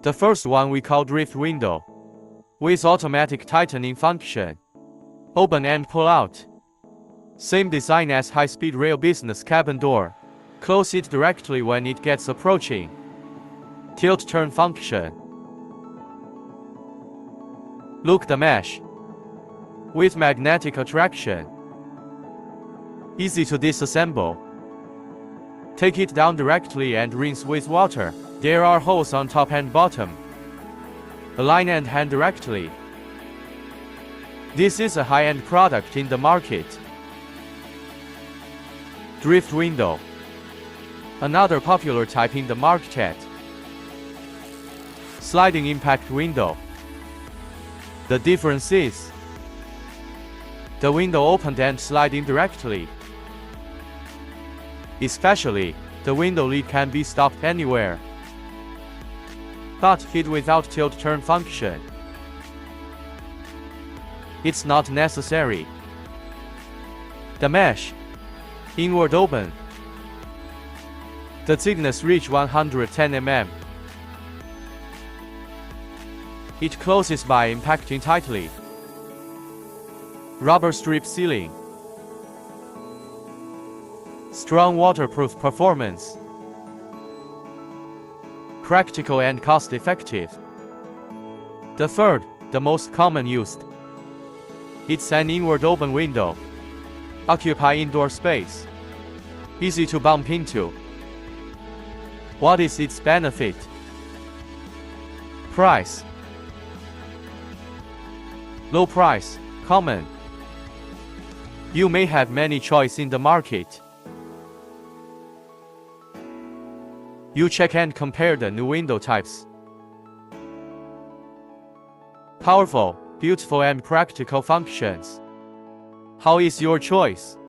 The first one we call drift window, with automatic tightening function. Open and pull out. Same design as high-speed rail business cabin door. Close it directly when it gets approaching. Tilt turn function. Look the mesh. With magnetic attraction. Easy to disassemble. Take it down directly and rinse with water. There are holes on top and bottom. Align and hang directly. This is a high-end product in the market. Drift window. Another popular type in the market. Sliding impact window. The difference is the window opened and sliding directly. Especially, the window lid can be stopped anywhere, but hid without tilt turn function. It's not necessary. The mesh. Inward open. The thickness reach 110 mm. It closes by impacting tightly. Rubber strip sealing. Strong waterproof performance. Practical and cost-effective. The third, the most common used. It's an inward open window. Occupy indoor space. Easy to bump into. What is its benefit? Price. Low price, common. You may have many choice in the market. You check and compare the new window types. Powerful, beautiful and practical functions. How is your choice?